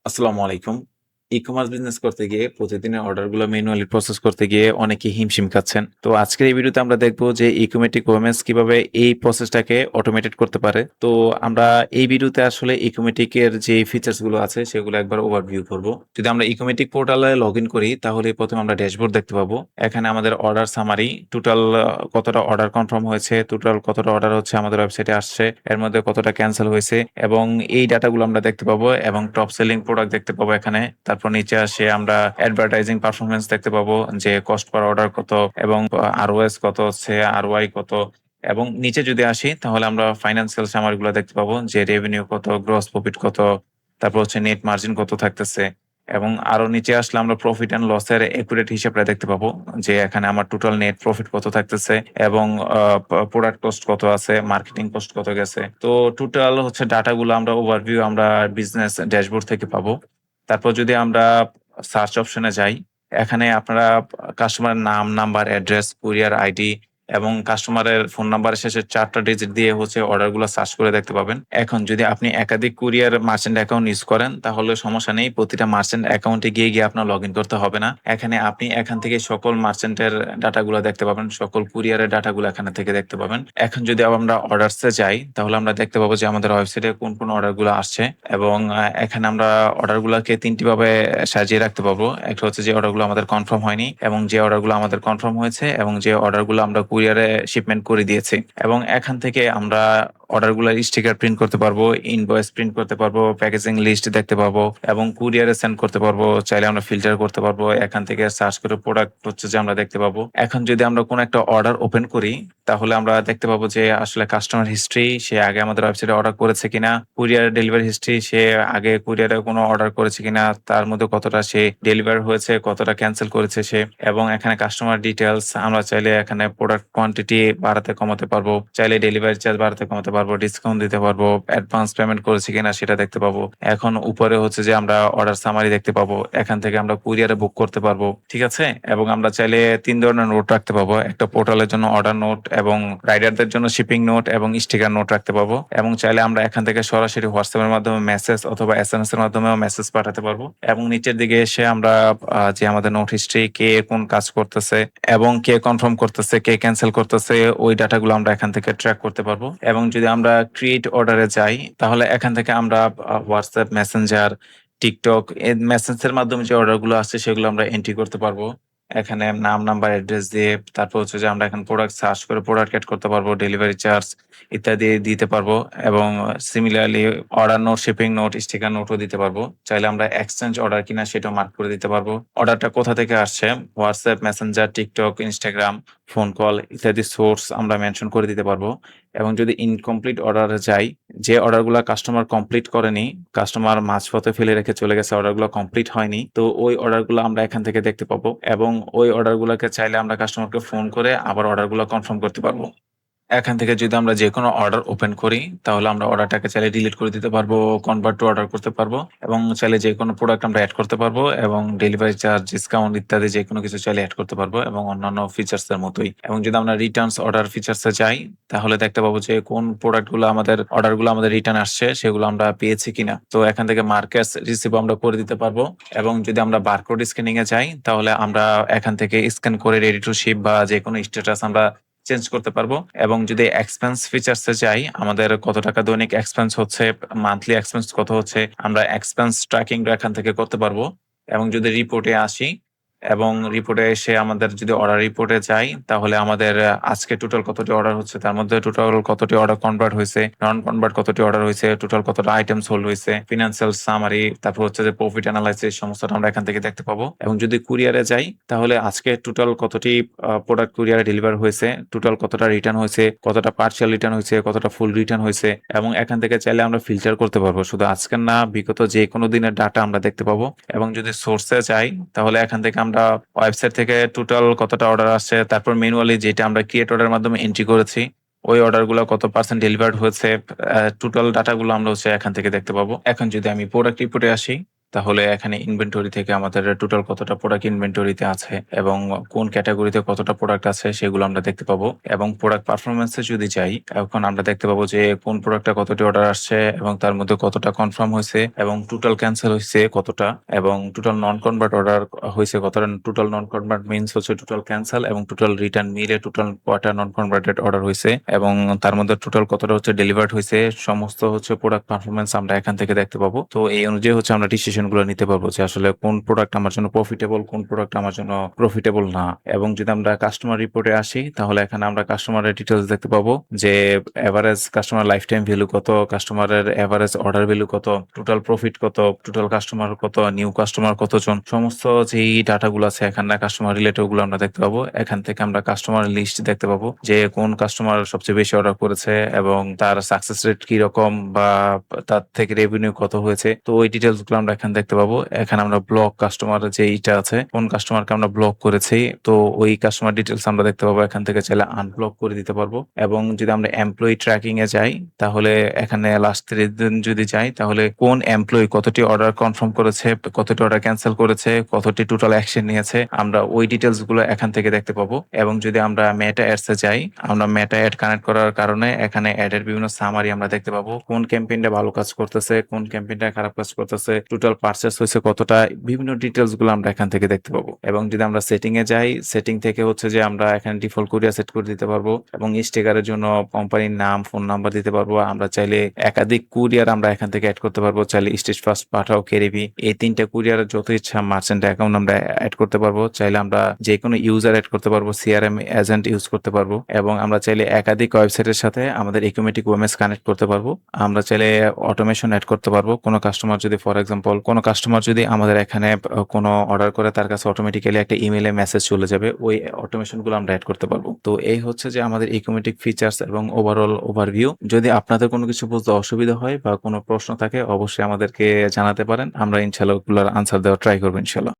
আসসালামু আলাইকুম। E-commerce business করতে গিয়ে প্রতিদিনের অর্ডারগুলো ম্যানুয়ালি প্রসেস করতে গিয়ে অনেকেই হিমশিম খাচ্ছেন। তো আজকের এই ভিডিওতে আমরা দেখব যে ই-কমার্স কিভাবে এই প্রসেসটাকে অটোমেটেড করতে পারে। তো আমরা এই ভিডিওতে আসলে ই-কমেটিকের যে ফিচার্স গুলো আছে সেগুলো একবার ওভারভিউ করব। যদি আমরা ই-কমেটিক পোর্টালে লগইন করি তাহলে প্রথমে আমরা ড্যাশবোর্ড দেখতে পাবো। এখানে আমাদের অর্ডার সামারি, টোটাল কতটা অর্ডার কনফার্ম হয়েছে, টোটাল কতটা অর্ডার হচ্ছে আমাদের ওয়েবসাইটে আসছে, এর মধ্যে কতটা ক্যানসেল হয়েছে এবং এই ডাটাগুলো আমরা দেখতে পাবো এবং টপ সেলিং প্রোডাক্ট দেখতে পাবো এখানে। তারপর নিচে আসে আমরা অ্যাডভার্টাইজিং পারফরমেন্স দেখতে পাবো যে কস্ট পার অর্ডার কত এবং আরওএস কত হচ্ছে, আরওআই কত। এবং নিচে যদি আসি তাহলে আমরা ফাইন্যান্সিয়াল সামারি গুলো দেখতে পাবো যে রেভিনিউ কত, গ্রস প্রফিট কত, তারপর হচ্ছে নেট মার্জিন কত থাকতেছে। এবং আরো নিচে আসলে আমরা প্রফিট এন্ড লসের একুরেট হিসাবটা দেখতে পাবো যে এখানে আমার টোটাল নেট প্রফিট কত থাকতেছে এবং প্রোডাক্ট কস্ট কত আছে, মার্কেটিং কস্ট কত গেছে। তো টোটাল হচ্ছে ডাটাগুলো আমরা ওভারভিউ আমরা বিজনেস ড্যাশবোর্ড থেকে পাবো। তারপর যদি আমরা সার্চ অপশনে যাই, এখানে আপনারা কাস্টমারের নাম, নাম্বার, অ্যাড্রেস, কুরিয়ার আইডি এবং কাস্টমারের ফোন নাম্বারের শেষে ৪টা ডিজিট দিয়ে হচ্ছে অর্ডারগুলো সার্চ করে দেখতে পাবেন। এখন যদি আপনি একাধিক কুরিয়ার মার্চেন্ট অ্যাকাউন্ট ইউজ করেন তাহলে সমস্যা নেই। প্রতিটা মার্চেন্ট অ্যাকাউন্টে গিয়ে আপনার লগইন করতে হবে না। এখানে আপনি এখান থেকে সকল মার্চেন্টের ডাটাগুলো দেখতে পাবেন, সকল কুরিয়ারের ডাটাগুলো এখানে থেকে দেখতে পাবেন। এখন যদি আমরা অর্ডারসে যাই তাহলে আমরা দেখতে পাবো যে আমাদের ওয়েবসাইটে কোন কোন অর্ডারগুলো আসছে এবং এখানে আমরা অর্ডারগুলোকে ৩টি ভাবে সাজিয়ে রাখতে পারবো। একটা হচ্ছে যে অর্ডারগুলো আমাদের কনফার্ম হয়নি এবং যে অর্ডারগুলো আমাদের কনফার্ম হয়েছে এবং যে অর্ডারগুলো আমরা কুরিয়ারে শিপমেন্ট করে দিয়েছি। এবং এখান থেকে আমরা অর্ডারগুলোর স্টিকার প্রিন্ট করতে পারবো, ইনভয়েস প্রিন্ট করতে পারবো, প্যাকেজিং লিস্ট দেখতে পারবো এবং কুরিয়ারে সেন্ড করতে পারবো। চাইলে আমরা ফিল্টার করতে পারবো, এখান থেকে সার্চ করে প্রোডাক্ট হচ্ছে যে আমরা দেখতে পাবো। এখন যদি আমরা কোনো একটা অর্ডার ওপেন করি তাহলে আমরা দেখতে পাবো যে আসলে কাস্টমার হিস্ট্রি, সে আগে আমাদের ওয়েবসাইটে অর্ডার করেছে কিনা, কুরিয়ার ডেলিভারি হিস্ট্রি, সে আগে কুরিয়ারে কোনো অর্ডার করেছে কিনা, তার মধ্যে কতটা সে ডেলিভার হয়েছে, কতটা ক্যান্সেল করেছে সে। এবং এখানে কাস্টমার ডিটেলস, আমরা চাইলে এখানে প্রোডাক্ট কোয়ান্টিটি বাড়াতে কমাতে পারবো, চাইলে ডেলিভারি চার্জ বাড়াতে কমাতে পারবো, ডিসকাউন্ট দিতে পারবো, অ্যাডভান্স পেমেন্ট করেছে কিনা সেটা দেখতে পাবো। এখন উপরে হচ্ছে যে আমরা অর্ডার সামারি দেখতে পাবো, এখান থেকে আমরা কুরিয়ারে বুক করতে পারবো, ঠিক আছে। এবং আমরা চাইলে ৩ ধরনের নোট রাখতে পাবো, একটা পোর্টালের জন্য অর্ডার নোট এবং রাইডারদের জন্য শিপিং নোট এবং স্টিকার নোট রাখতে পারবো। এবং চাইলে আমরা এখান থেকে সরাসরি হোয়াটসঅ্যাপের মাধ্যমে মেসেজ অথবা এসএমএস এর মাধ্যমেও মেসেজ পাঠাতে পারবো। এবং নিচের দিকে এসে আমরা যে আমাদের নোট হিস্ট্রি, কে কোন কাজ করতেছে এবং কে কনফার্ম করতেছে, কে ক্যান্সেল করতেছে, ওই ডাটাগুলো আমরা এখান থেকে ট্র্যাক করতে পারবো। এবং যদি আমরা ক্রিয়েট অর্ডারে যাই তাহলে এখান থেকে আমরা হোয়াটসঅ্যাপ, মেসেঞ্জার, টিকটক এই মেসেঞ্জের মাধ্যমে যে অর্ডারগুলো আসছে সেগুলো আমরা এন্ট্রি করতে পারবো। এখানে নাম, নাম্বার, অ্যাড্রেস দিয়ে তারপর হচ্ছে যে আমরা এখন প্রোডাক্ট সার্চ করে প্রোডাক্ট এড করতে পারবো, ডেলিভারি চার্জ ইত্যাদি দিতে পারবো। এবং similarly order note, shipping note, sticker নোটও দিতে পারবো। চাইলে আমরা এক্সচেঞ্জ অর্ডার কিনা সেটাও মার্ক করে দিতে পারবো। অর্ডারটা কোথা থেকে আসছে, WhatsApp, Messenger, TikTok, Instagram, phone call ইত্যাদি সোর্স আমরা মেনশন করে দিতে পারবো। এবং যদি ইনকমপ্লিট অর্ডারে যাই, যে অর্ডারগুলো কাস্টমার কমপ্লিট করেনি, কাস্টমার মাঝপথে ফেলে রেখে চলে গেছে, অর্ডারগুলো কমপ্লিট হয়নি, তো ওই অর্ডারগুলো আমরা এখান থেকে দেখতে পাবো। এবং ওই অর্ডারগুলোকে চাইলে আমরা কাস্টমারকে ফোন করে আবার অর্ডারগুলো কনফার্ম করতে পারবো। এখান থেকে যদি আমরা যেকোনো অর্ডার ওপেন করি তাহলে আমরা অর্ডারটাকে চাইলে ডিলিট করে দিতে পারবো, কনভার্ট টু অর্ডার করতে পারবো এবং চাইলে যেকোনো প্রোডাক্ট আমরা এড করতে পারবো এবং ডেলিভারি চার্জ, ডিসকাউন্ট ইত্যাদি যেকোনো কিছু চাইলে এড করতে পারবো এবং অন্যান্য ফিচার্স এর মতোই। এবং যদি আমরা রিটার্নস অর্ডার ফিচার্সে যাই তাহলে দেখতে পাবো যে কোন প্রোডাক্টগুলো আমাদের অর্ডারগুলো আমাদের রিটার্ন আসছে সেগুলো আমরা পেয়েছি কিনা। তো এখান থেকে মার্কেটস রিসিভ আমরা করে দিতে পারবো। এবং যদি আমরা বারকোড স্ক্যানিং এ যাই তাহলে আমরা এখান থেকে স্ক্যান করে রেডি টু শিপ বা যেকোনো স্ট্যাটাস আমরা চেঞ্জ করতে পারবো। এবং যদি এক্সপেন্স ফিচার্সে যাই, আমাদের কত টাকা দৈনিক এক্সপেন্স হচ্ছে, মান্থলি এক্সপেন্স কত হচ্ছে, আমরা এক্সপেন্স ট্র্যাকিং এখান থেকে করতে পারবো। এবং যদি রিপোর্টে আসি এবং রিপোর্টে এসে আমাদের যদি অর্ডার রিপোর্টে যাই তাহলে আমাদের আজকে টোটাল কতটি অর্ডার হচ্ছে, তার মধ্যে টোটাল কতটি অর্ডার কনভার্ট হয়েছে, নন কনভার্ট কতটি অর্ডার হয়েছে, টোটাল কতটা আইটেমস হোল্ড হয়েছে, ফিনান্সিয়াল সামারি, তারপর হচ্ছে যে প্রফিট অ্যানালাইসিস, সমস্তটা আমরা এখান থেকে দেখতে পাবো। এবং যদি কুরিয়ারে যাই তাহলে আজকে টোটাল কতটি প্রোডাক্ট কুরিয়ারে ডেলিভার হয়েছে, টোটাল কতটা রিটার্ন হয়েছে, কতটা পার্শিয়াল রিটার্ন হয়েছে, কতটা ফুল রিটার্ন হয়েছে। এবং এখান থেকে চাইলে আমরা ফিল্টার করতে পারবো, শুধু আজকের না বিগত যে কোনো দিনের ডাটা আমরা দেখতে পাবো। এবং যদি সোর্সে যাই তাহলে এখান থেকে আমরা ওয়েবসাইট থেকে টোটাল কতটা অর্ডার আসছে, তারপর ম্যানুয়ালি যেটা আমরা ক্রিয়েট অর্ডারের মাধ্যমে এন্ট্রি করেছি ওই অর্ডারগুলো কত পার্সেন্ট ডেলিভার্ড হয়েছে, টোটাল ডাটাগুলো আমরা হচ্ছে এখান থেকে দেখতে পাবো। এখন যদি আমি প্রোডাক্ট রিপোর্টে আসি তাহলে এখানে ইনভেন্টরি থেকে আমাদের টোটাল কতটা প্রোডাক্ট ইনভেন্টরিতে আছে এবং কোন ক্যাটাগরিতে কতটা প্রোডাক্ট আছে সেগুলো আমরা দেখতে পাবো। এবং প্রোডাক্ট পারফরমেন্সে যদি যাই, এখন আমরা দেখতে পাবো যে কোন প্রোডাক্টটা কতটি অর্ডার আসছে এবং তার মধ্যে কতটা কনফার্ম হয়েছে এবং টোটাল ক্যান্সেল হয়েছে কতটা এবং টোটাল নন কনভার্ট অর্ডার হয়েছে কতটা। টোটাল নন কনভার্ট মিনস হচ্ছে টোটাল ক্যান্সেল এবং টোটাল রিটার্ন মিলে টোটাল কয়টা নন কনভার্টেড অর্ডার হয়েছে এবং তার মধ্যে টোটাল কতটা হচ্ছে ডেলিভার্ড হয়েছে। সমস্ত হচ্ছে প্রোডাক্ট পারফরমেন্স আমরা এখান থেকে দেখতে পাবো। তো এই অনুযায়ী হচ্ছে আমরা ডিসিশন গুলো নিতে পারবো যে আসলে কোন প্রোডাক্ট আমার জন্য প্রফিটেবল, কোন প্রোডাক্ট আমার জন্য প্রফিটেবল না। এবং যদি আমরা কাস্টমার রিপোর্টে আসি, তাহলে এখানে আমরা কাস্টমারের ডিটেলস দেখতে পাবো যে average customer life time value কত, কাস্টমারের এভারেজ অর্ডার ভ্যালু কত, টোটাল প্রফিট কত, টোটাল কাস্টমার কত, নিউ কাস্টমার কতজন, সমস্ত যেই ডাটাগুলো আছে এখানে কাস্টমার রিলেটেড গুলো আমরা দেখতে পাবো। এখান থেকে আমরা কাস্টমার লিস্ট দেখতে পাবো যে কোন কাস্টমার সবচেয়ে বেশি অর্ডার করেছে এবং তার সাকসেস রেট কি রকম বা তার থেকে রেভিনিউ কত হয়েছে। তো ওই ডিটেলস গুলো আমরা এখানে দেখতে পাবো। এখানে আমরা ব্লক কাস্টমার যে এইটা আছে, কোন কাস্টমারকে আমরা ব্লক করেছি, তো ওই কাস্টমার ডিটেলস আমরা দেখতে পাবো। এখান থেকে চাইলে আনব্লক করে দিতে পারবো। এবং যদি আমরা এমপ্লয়ি ট্র্যাকিং এ যাই, তাহলে এখানে লাস্ট 30 দিন যদি যাই, তাহলে কোন এমপ্লয়ি কতটি অর্ডার কনফার্ম করেছে, কতটি অর্ডার ক্যান্সেল করেছে, কতটি টোটাল অ্যাকশন নিয়েছে, আমরা ওই ডিটেলস গুলো এখান থেকে দেখতে পাবো। এবং যদি আমরা মেটা অ্যাডস এ যাই, আমরা মেটা অ্যাড কানেক্ট করার কারণে এখানে অ্যাডের বিভিন্ন সামারি আমরা দেখতে পাবো। কোন ক্যাম্পেইনটা ভালো কাজ করতেছে, কোন ক্যাম্পেইনটা খারাপ কাজ করতেছে, টোটাল পারচেস হয়েছে কতটা, বিভিন্ন ডিটেলস গুলো আমরা এখান থেকে দেখতে পাবো। এবং যদি আমরা সেটিং এ যাই, সেটিং থেকে হচ্ছে যে আমরা এখানে ডিফল্ট কুরিয়ার সেট করে দিতে পারবো এবং স্টিকারের জন্য কোম্পানির নাম, ফোন নাম্বার দিতে পারবো। আমরা চাইলে একাধিক কুরিয়ার আমরা এখান থেকে অ্যাড করতে পারবো। চাইলে স্টেজ ফার্স্ট, পাঠাও, কেরিবি, এই তিনটা কুরিয়ার যত ইচ্ছা মার্চেন্ট অ্যাকাউন্ট আমরা অ্যাড করতে পারবো। চাইলে আমরা যে কোনো ইউজার অ্যাড করতে পারবো, সিআরএম এজেন্ট ইউজ করতে পারবো। এবং আমরা চাইলে একাধিক ওয়েবসাইটের সাথে আমাদের ইকুমেটিক ওএমএস কানেক্ট করতে পারবো। আমরা চাইলে অটোমেশন অ্যাড করতে পারবো। কোনো কাস্টমার যদি, ফর এক্সাম্পল, কোনো কাস্টমার যদি আমাদের এখানে কোনো অর্ডার করে, তার কাছে অটোমেটিক্যালি একটা ইমেলে মেসেজ চলে যাবে, ওই অটোমেশন গুলো আমরা অ্যাড করতে পারবো। তো এই হচ্ছে যে আমাদের ইকুমেটিক ফিচার্স এবং ওভারঅল ওভারভিউ। যদি আপনাদের কোনো কিছু বুঝতে অসুবিধা হয় বা কোনো প্রশ্ন থাকে, অবশ্যই আমাদেরকে জানাতে পারেন। আমরা ইনশাল্লাহ ওগুলোর আনসার দেওয়ার ট্রাই করবো ইনশাল্লাহ।